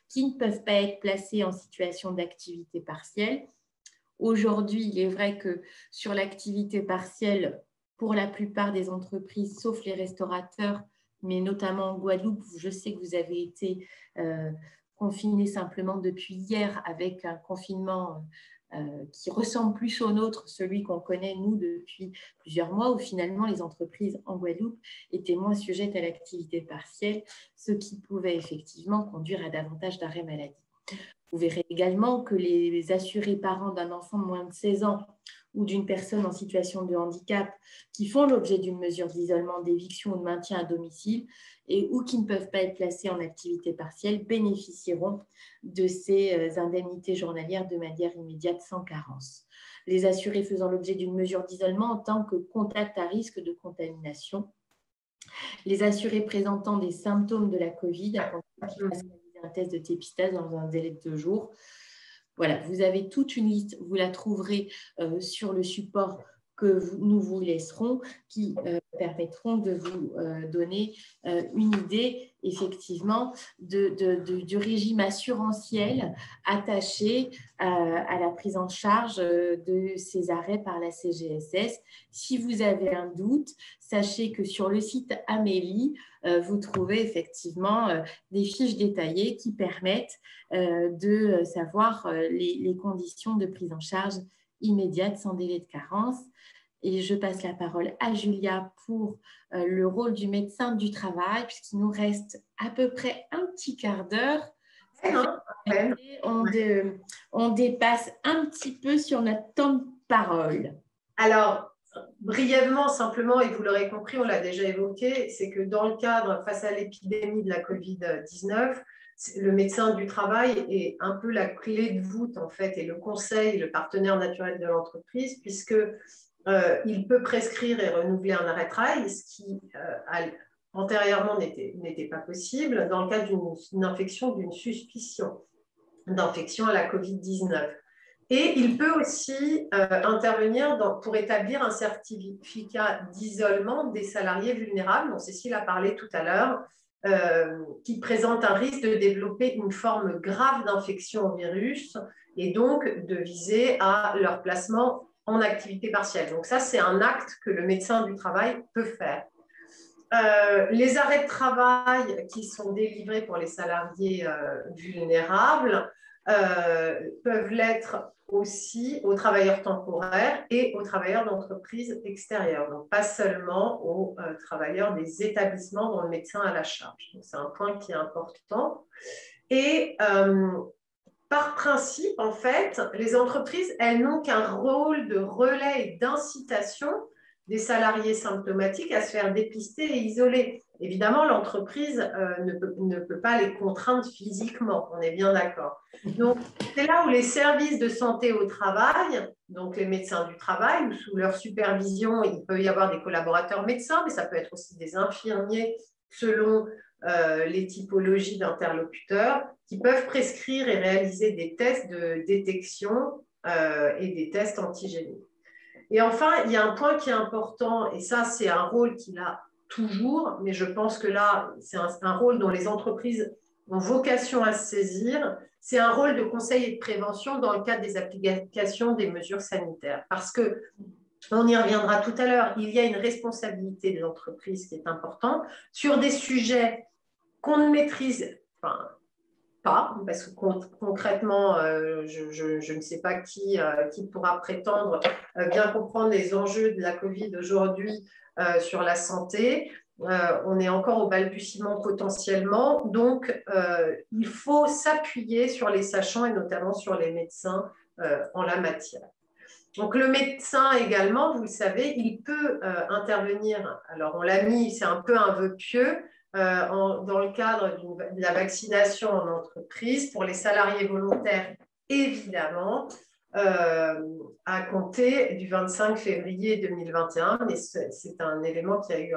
qui ne peuvent pas être placées en situation d'activité partielle. Aujourd'hui, il est vrai que sur l'activité partielle, pour la plupart des entreprises, sauf les restaurateurs, mais notamment en Guadeloupe, je sais que vous avez été confinés simplement depuis hier avec un confinement qui ressemble plus au nôtre, celui qu'on connaît, nous, depuis plusieurs mois, où finalement les entreprises en Guadeloupe étaient moins sujettes à l'activité partielle, ce qui pouvait effectivement conduire à davantage d'arrêts maladie. Vous verrez également que les assurés parents d'un enfant de moins de 16 ans ou d'une personne en situation de handicap qui font l'objet d'une mesure d'isolement, d'éviction ou de maintien à domicile ou qui ne peuvent pas être placés en activité partielle bénéficieront de ces indemnités journalières de manière immédiate sans carence. Les assurés faisant l'objet d'une mesure d'isolement en tant que contact à risque de contamination, les assurés présentant des symptômes de la Covid, à condition qu'ils fassent un test de dépistage dans un délai de 2 jours. Voilà, vous avez toute une liste, vous la trouverez sur le support que nous vous laisserons, qui permettront de vous donner une idée, effectivement, du régime assurantiel attaché à la prise en charge de ces arrêts par la CGSS. Si vous avez un doute, sachez que sur le site Amélie, vous trouvez effectivement des fiches détaillées qui permettent de savoir les conditions de prise en charge immédiate sans délai de carence. Et je passe la parole à Julia pour le rôle du médecin du travail, puisqu'il nous reste à peu près un petit quart d'heure. On dépasse un petit peu sur notre temps de parole. Alors, brièvement, simplement, et vous l'aurez compris, on l'a déjà évoqué, c'est que dans le cadre, face à l'épidémie de la Covid-19, le médecin du travail est un peu la clé de voûte, en fait, et le conseil, le partenaire naturel de l'entreprise, puisque il peut prescrire et renouveler un arrêt de travail, ce qui antérieurement n'était pas possible dans le cas d'une infection, d'une suspicion d'infection à la Covid-19. Et il peut aussi intervenir pour établir un certificat d'isolement des salariés vulnérables, dont Cécile a parlé tout à l'heure, qui présentent un risque de développer une forme grave d'infection au virus et donc de viser à leur placement en activité partielle. Donc ça, c'est un acte que le médecin du travail peut faire. Les arrêts de travail qui sont délivrés pour les salariés vulnérables peuvent l'être aussi aux travailleurs temporaires et aux travailleurs d'entreprises extérieures, donc pas seulement aux travailleurs des établissements dont le médecin a la charge. C'est un point qui est important. Et par principe, en fait, les entreprises, elles n'ont qu'un rôle de relais et d'incitation des salariés symptomatiques à se faire dépister et isoler. Évidemment, l'entreprise ne peut pas les contraindre physiquement, on est bien d'accord. Donc, c'est là où les services de santé au travail, donc les médecins du travail, ou sous leur supervision, il peut y avoir des collaborateurs médecins, mais ça peut être aussi des infirmiers selon les typologies d'interlocuteurs, qui peuvent prescrire et réaliser des tests de détection et des tests antigéniques. Et enfin, il y a un point qui est important, et ça, c'est un rôle qu'il a toujours, mais je pense que là, c'est un rôle dont les entreprises ont vocation à se saisir, c'est un rôle de conseil et de prévention dans le cadre des applications des mesures sanitaires. Parce que, on y reviendra tout à l'heure, il y a une responsabilité des entreprises qui est importante sur des sujets qu'on ne maîtrise pas, parce que concrètement, je ne sais pas qui pourra prétendre bien comprendre les enjeux de la Covid aujourd'hui sur la santé. On est encore au balbutiement potentiellement, donc il faut s'appuyer sur les sachants et notamment sur les médecins en la matière. Donc, le médecin également, vous le savez, il peut intervenir. Alors, on l'a mis, c'est un peu un vœu pieux, dans le cadre de la vaccination en entreprise pour les salariés volontaires, évidemment, à compter du 25 février 2021. Mais c'est un élément qui a eu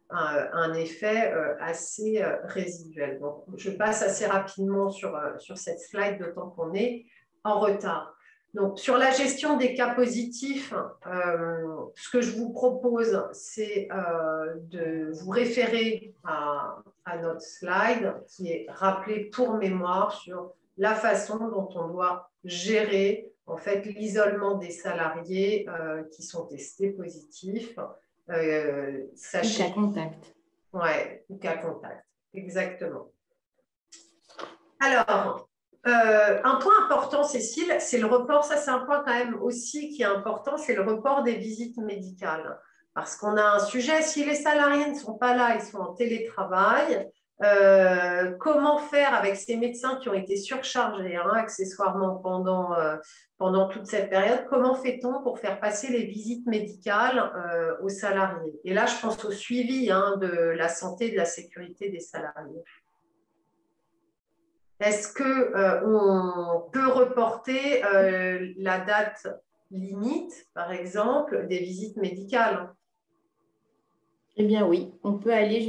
un effet assez résiduel. Donc, je passe assez rapidement sur cette slide, d'autant qu'on est en retard. Donc, sur la gestion des cas positifs, ce que je vous propose, c'est de vous référer à notre slide qui est rappelé pour mémoire sur la façon dont on doit gérer en fait l'isolement des salariés qui sont testés positifs. Sachez. Ou cas contact. Ouais, ou cas contact, exactement. Alors, un point important, Cécile, c'est le report. Ça, c'est un point quand même aussi qui est important, c'est le report des visites médicales. Parce qu'on a un sujet, si les salariés ne sont pas là, ils sont en télétravail, comment faire avec ces médecins qui ont été surchargés, accessoirement, pendant toute cette période? Comment fait-on pour faire passer les visites médicales aux salariés? Et là, je pense au suivi de la santé et de la sécurité des salariés. Est-ce qu'on peut reporter la date limite, par exemple, des visites médicales? Eh bien oui, on peut aller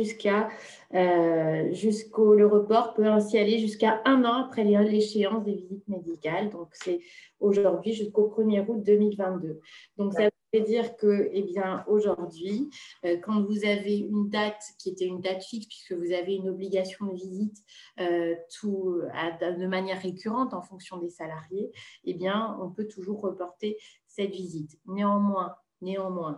le report peut ainsi aller jusqu'à 1 an après l'échéance des visites médicales. Donc, c'est aujourd'hui jusqu'au 1er août 2022. Donc, ça veut dire que, eh bien, aujourd'hui, quand vous avez une date qui était une date fixe, puisque vous avez une obligation de visite de manière récurrente en fonction des salariés, eh bien, on peut toujours reporter cette visite. Néanmoins,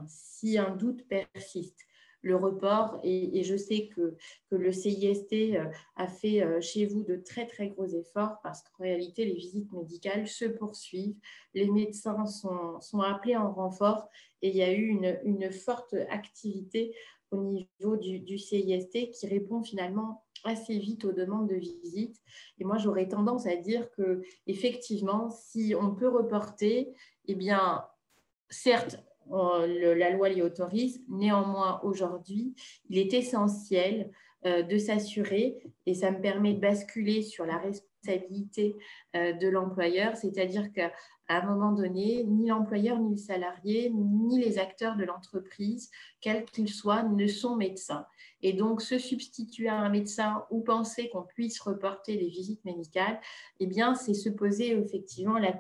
si un doute persiste, le report, et je sais que le CIST a fait chez vous de très, très gros efforts parce qu'en réalité, les visites médicales se poursuivent, les médecins sont appelés en renfort et il y a eu une forte activité au niveau du CIST qui répond finalement assez vite aux demandes de visite. Et moi, j'aurais tendance à dire qu'effectivement, si on peut reporter, eh bien, certes, la loi l'y autorise. Néanmoins, aujourd'hui, il est essentiel de s'assurer, et ça me permet de basculer sur la responsabilité de l'employeur, c'est-à-dire qu'à un moment donné, ni l'employeur, ni le salarié, ni les acteurs de l'entreprise, quels qu'ils soient, ne sont médecins. Et donc, se substituer à un médecin ou penser qu'on puisse reporter les visites médicales, eh bien, c'est se poser effectivement la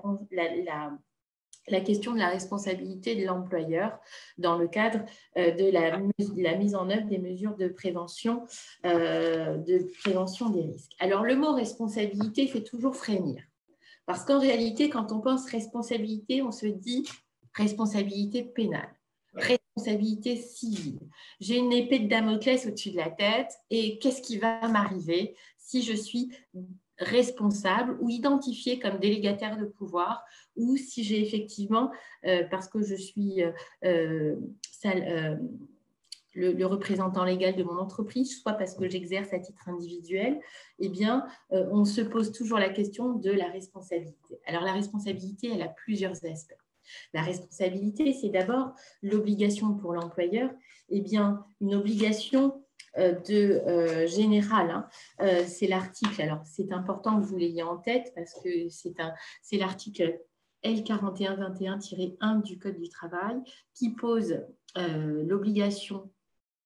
question de la responsabilité de l'employeur dans le cadre de la mise en œuvre des mesures de prévention des risques. Alors, le mot responsabilité fait toujours frémir. Parce qu'en réalité, quand on pense responsabilité, on se dit responsabilité pénale, responsabilité civile. J'ai une épée de Damoclès au-dessus de la tête et qu'est-ce qui va m'arriver si je suis responsable ou identifié comme délégataire de pouvoir, ou si j'ai effectivement, parce que je suis le représentant légal de mon entreprise, soit parce que j'exerce à titre individuel, eh bien, on se pose toujours la question de la responsabilité. Alors, la responsabilité, elle a plusieurs aspects. La responsabilité, c'est d'abord l'obligation pour l'employeur, eh bien, une obligation générale, c'est l'article, alors c'est important que vous l'ayez en tête parce que c'est l'article L4121-1 du Code du travail qui pose l'obligation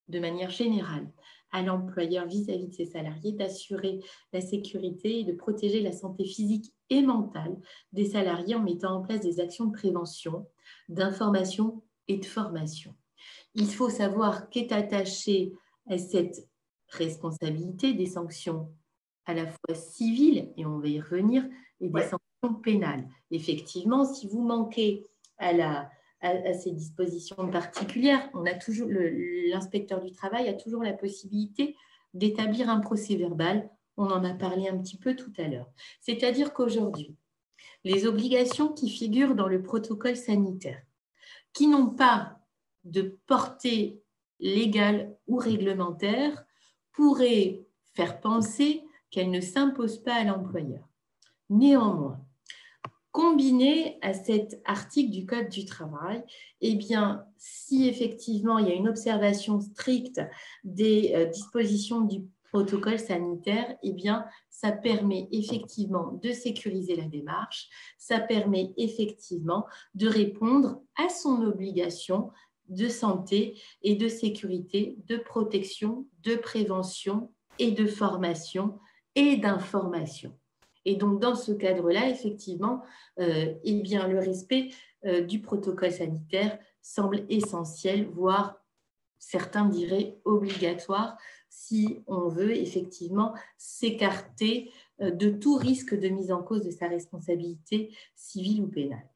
de manière générale à l'employeur vis-à-vis de ses salariés d'assurer la sécurité et de protéger la santé physique et mentale des salariés en mettant en place des actions de prévention, d'information et de formation. Il faut savoir qu'est attaché à cette responsabilité des sanctions à la fois civiles, et on va y revenir, et des sanctions pénales. Effectivement, si vous manquez à ces dispositions particulières, on a toujours l'inspecteur du travail a toujours la possibilité d'établir un procès-verbal. On en a parlé un petit peu tout à l'heure. C'est-à-dire qu'aujourd'hui, les obligations qui figurent dans le protocole sanitaire, qui n'ont pas de portée légale ou réglementaire, pourraient faire penser qu'elles ne s'imposent pas à l'employeur. Néanmoins, combiné à cet article du Code du travail, eh bien, si effectivement il y a une observation stricte des dispositions du protocole sanitaire, eh bien, ça permet effectivement de sécuriser la démarche, ça permet effectivement de répondre à son obligation de santé et de sécurité, de protection, de prévention et de formation et d'information. Et donc, dans ce cadre-là, effectivement, eh bien, le respect du protocole sanitaire semble essentiel, voire certains diraient obligatoire, si on veut effectivement s'écarter de tout risque de mise en cause de sa responsabilité civile ou pénale.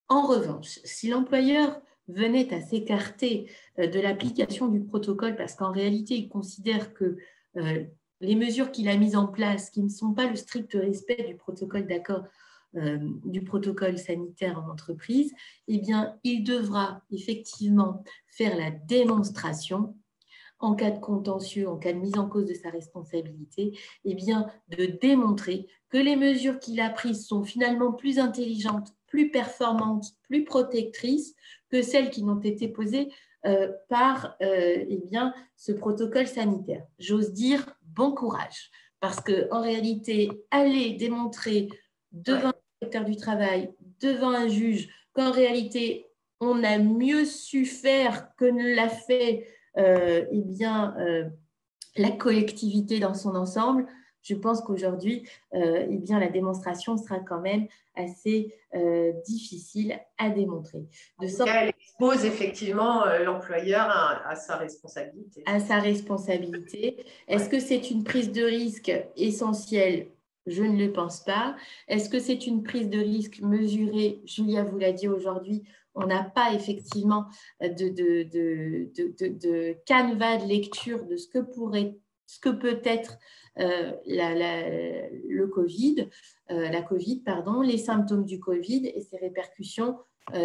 En revanche, si l'employeur venait à s'écarter de l'application du protocole parce qu'en réalité, il considère que les mesures qu'il a mises en place, qui ne sont pas le strict respect du protocole d'accord, du protocole sanitaire en entreprise, eh bien, il devra effectivement faire la démonstration en cas de contentieux, en cas de mise en cause de sa responsabilité, eh bien, de démontrer que les mesures qu'il a prises sont finalement plus intelligentes, plus performantes, plus protectrices que celles qui n'ont été posées par eh bien, ce protocole sanitaire. J'ose dire bon courage, parce qu'en réalité, aller démontrer devant le secteur du travail, devant un juge, qu'en réalité, on a mieux su faire que ne l'a fait eh bien, la collectivité dans son ensemble, je pense qu'aujourd'hui, eh bien, la démonstration sera quand même assez difficile à démontrer. Elle expose effectivement l'employeur à sa responsabilité. À sa responsabilité. Est-ce que c'est une prise de risque essentielle? Je ne le pense pas. Est-ce que c'est une prise de risque mesurée? Julia vous l'a dit aujourd'hui, on n'a pas effectivement de canevas de lecture de ce que peut être le COVID, la COVID, pardon, les symptômes du COVID et ses répercussions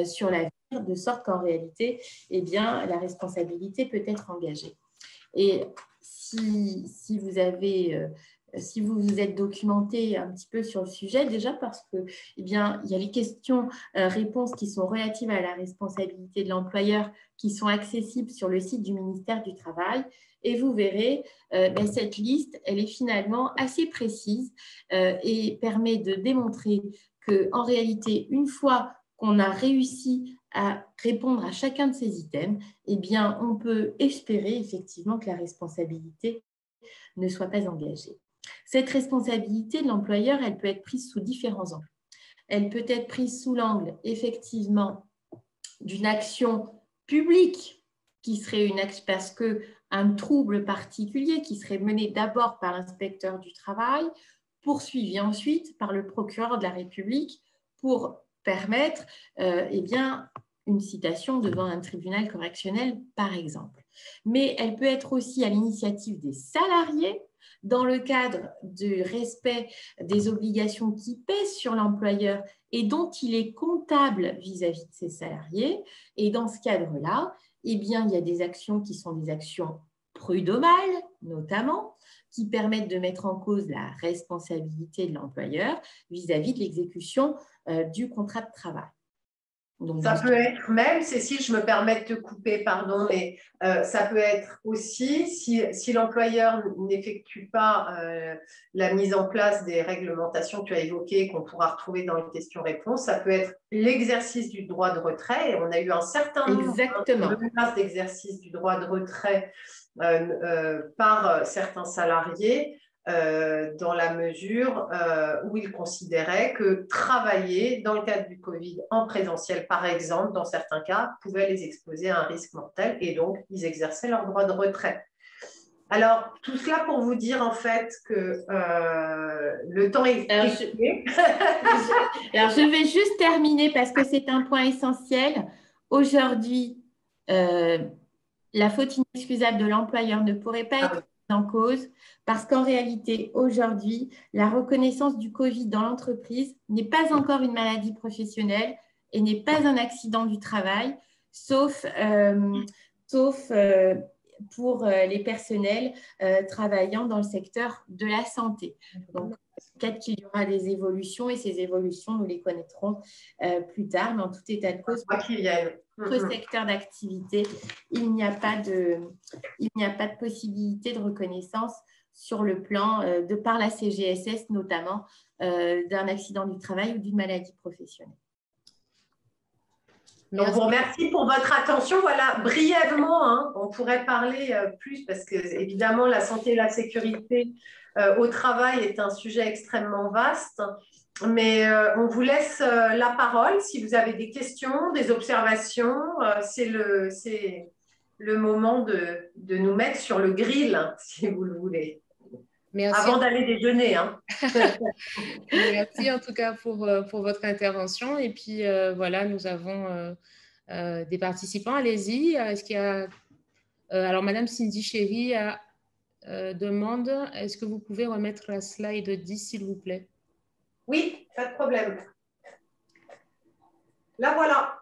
sur l'avenir, de sorte qu'en réalité, eh bien, la responsabilité peut être engagée. Et si vous avez... si vous vous êtes documenté un petit peu sur le sujet, déjà parce que, eh bien, il y a les questions-réponses qui sont relatives à la responsabilité de l'employeur qui sont accessibles sur le site du ministère du Travail. Et vous verrez, cette liste, elle est finalement assez précise et permet de démontrer qu'en réalité, une fois qu'on a réussi à répondre à chacun de ces items, eh bien, on peut espérer effectivement que la responsabilité ne soit pas engagée. Cette responsabilité de l'employeur, elle peut être prise sous différents angles. Elle peut être prise sous l'angle, effectivement, d'une action publique qui serait une action parce qu'un trouble particulier qui serait mené d'abord par l'inspecteur du travail, poursuivi ensuite par le procureur de la République pour permettre eh bien, une citation devant un tribunal correctionnel, par exemple. Mais elle peut être aussi à l'initiative des salariés dans le cadre du respect des obligations qui pèsent sur l'employeur et dont il est comptable vis-à-vis de ses salariés. Et dans ce cadre-là, eh bien, il y a des actions qui sont des actions prud'homales, notamment, qui permettent de mettre en cause la responsabilité de l'employeur vis-à-vis de l'exécution du contrat de travail. Donc, ça peut être même, Cécile, je me permets de te couper, pardon, mais ça peut être aussi, si l'employeur n'effectue pas la mise en place des réglementations que tu as évoquées, qu'on pourra retrouver dans les questions-réponses, ça peut être l'exercice du droit de retrait. Et on a eu un certain nombre d'exercices du droit de retrait par certains salariés. Dans la mesure où ils considéraient que travailler dans le cadre du Covid en présentiel, par exemple, dans certains cas, pouvait les exposer à un risque mortel et donc ils exerçaient leur droit de retrait. Alors, tout cela pour vous dire en fait que le temps est écoulé. Alors, je vais juste terminer parce que c'est un point essentiel. Aujourd'hui, la faute inexcusable de l'employeur ne pourrait pas être en cause parce qu'en réalité, aujourd'hui, la reconnaissance du Covid dans l'entreprise n'est pas encore une maladie professionnelle et n'est pas un accident du travail, sauf pour les personnels travaillant dans le secteur de la santé. Donc, peut-être qu'il y aura des évolutions et ces évolutions, nous les connaîtrons plus tard. Mais en tout état de cause, pour notre secteur d'activité, il n'y a pas de possibilité de reconnaissance sur le plan, de par la CGSS notamment, d'un accident du travail ou d'une maladie professionnelle. On vous remercie pour votre attention. Voilà, brièvement, hein, on pourrait parler plus parce que, évidemment, la santé et la sécurité au travail est un sujet extrêmement vaste. Mais on vous laisse la parole. Si vous avez des questions, des observations, c'est le moment de nous mettre sur le grill, si vous le voulez. Merci. Avant d'aller déjeuner. Hein. Merci en tout cas pour votre intervention. Et puis voilà, nous avons des participants. Allez-y. Est-ce qu'il y a... alors, Madame Cindy Chéry demande, est-ce que vous pouvez remettre la slide 10, s'il vous plaît? Oui, pas de problème. Là, voilà.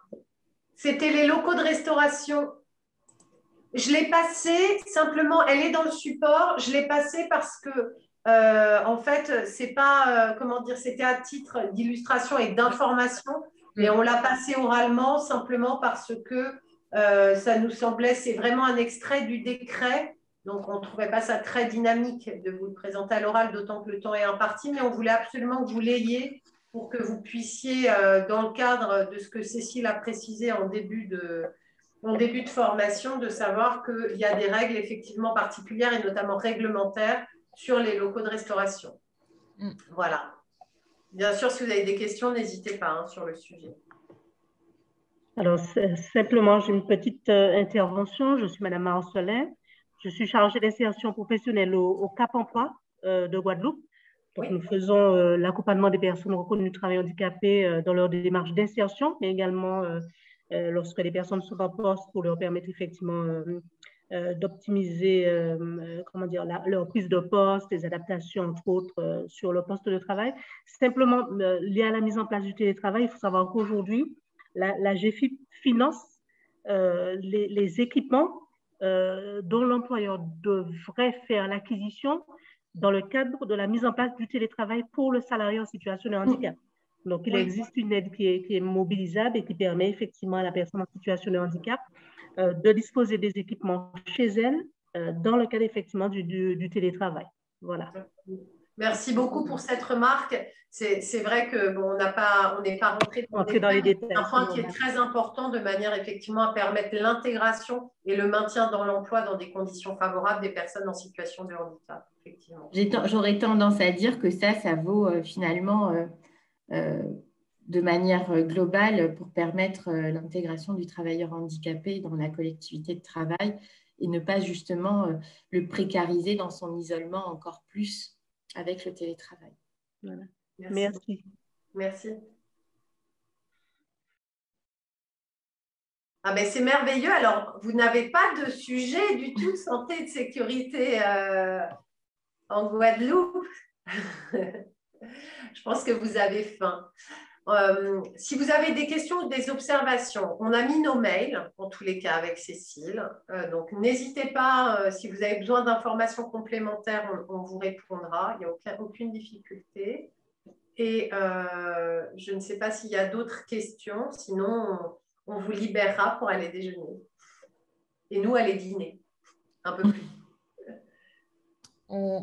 C'était les locaux de restauration. Je l'ai passée simplement, elle est dans le support, je l'ai passée parce que, en fait, c'est pas, comment dire, c'était à titre d'illustration et d'information, mais on l'a passée oralement simplement parce que ça nous semblait, c'est vraiment un extrait du décret, donc on ne trouvait pas ça très dynamique de vous le présenter à l'oral, d'autant que le temps est imparti, mais on voulait absolument que vous l'ayez pour que vous puissiez, dans le cadre de ce que Cécile a précisé en début de formation, de savoir qu'il y a des règles effectivement particulières et notamment réglementaires sur les locaux de restauration. Voilà. Bien sûr, si vous avez des questions, n'hésitez pas hein, sur le sujet. Alors, simplement, j'ai une petite intervention. Je suis Madame Marcelin. Je suis chargée d'insertion professionnelle au Cap Emploi de Guadeloupe. Donc, oui. Nous faisons l'accompagnement des personnes reconnues du travail handicapé dans leur démarche d'insertion, mais également lorsque les personnes sont en poste pour leur permettre effectivement d'optimiser comment dire, leur prise de poste, les adaptations, entre autres, sur le poste de travail. Simplement, lié à la mise en place du télétravail, il faut savoir qu'aujourd'hui, la GFIP finance les équipements dont l'employeur devrait faire l'acquisition dans le cadre de la mise en place du télétravail pour le salarié en situation de handicap. Donc, il existe une aide qui est mobilisable et qui permet effectivement à la personne en situation de handicap de disposer des équipements chez elle dans le cadre effectivement du télétravail. Voilà. Merci beaucoup pour cette remarque. C'est vrai que bon, on n'est pas rentré dans les détails. C'est un point qui est très important de manière effectivement à permettre l'intégration et le maintien dans l'emploi dans des conditions favorables des personnes en situation de handicap. J'aurais tendance à dire que ça vaut finalement de manière globale pour permettre l'intégration du travailleur handicapé dans la collectivité de travail et ne pas justement le précariser dans son isolement encore plus avec le télétravail. Voilà. Merci. Merci. Ah ben c'est merveilleux. Alors, vous n'avez pas de sujet du tout de santé et de sécurité en Guadeloupe. Je pense que vous avez faim. Si vous avez des questions ou des observations, on a mis nos mails, en tous les cas, avec Cécile. Donc, n'hésitez pas, si vous avez besoin d'informations complémentaires, on vous répondra. Il n'y a aucune difficulté. Et je ne sais pas s'il y a d'autres questions. Sinon, on vous libérera pour aller déjeuner. Et nous, aller dîner. Un peu plus.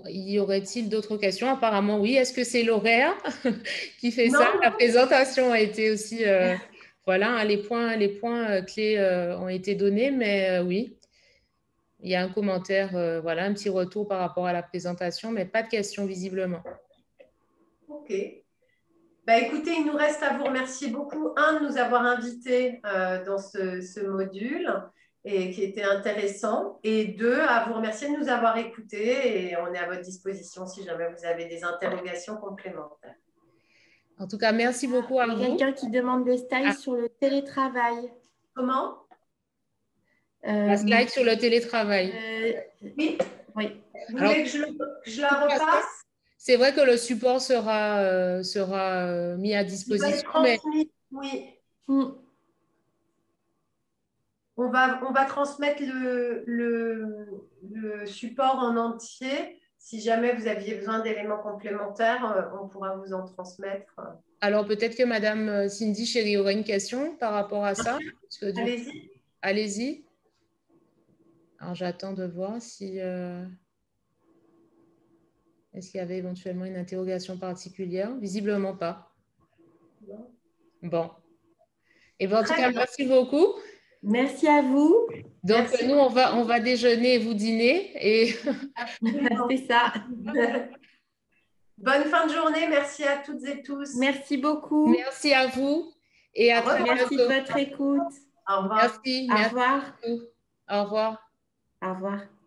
Y aurait-il d'autres questions? Apparemment, oui. Est-ce que c'est l'horaire qui fait ça? La présentation a été aussi… voilà, hein, les points clés ont été donnés, mais oui. Il y a un commentaire, voilà, un petit retour par rapport à la présentation, mais pas de questions visiblement. OK. Bah, écoutez, il nous reste à vous remercier beaucoup, de nous avoir invités dans ce module et qui était intéressant, et deux, à vous remercier de nous avoir écoutés, et on est à votre disposition si jamais vous avez des interrogations complémentaires. En tout cas, merci beaucoup à vous. Quelqu'un qui demande des slides sur le télétravail. Comment? La slide sur le télétravail. Oui. Vous voulez que je la repasse? C'est vrai que le support sera mis à disposition. Oui. On va transmettre le support en entier. si jamais vous aviez besoin d'éléments complémentaires, on pourra vous en transmettre. Alors, peut-être que Madame Cindy Chéry aurait une question par rapport à ça. Allez-y. Allez-y. Alors, j'attends de voir si... Est-ce qu'il y avait éventuellement une interrogation particulière? Visiblement pas. Bon. Et bien, en tout cas, merci beaucoup. Merci à vous. Donc, nous, on va déjeuner et vous dîner. Et... C'est ça. Bonne fin de journée. Merci à toutes et tous. Merci beaucoup. Merci à vous. Et à très bientôt. Merci de votre écoute. Au revoir. Merci. Au revoir. Au revoir. Au revoir.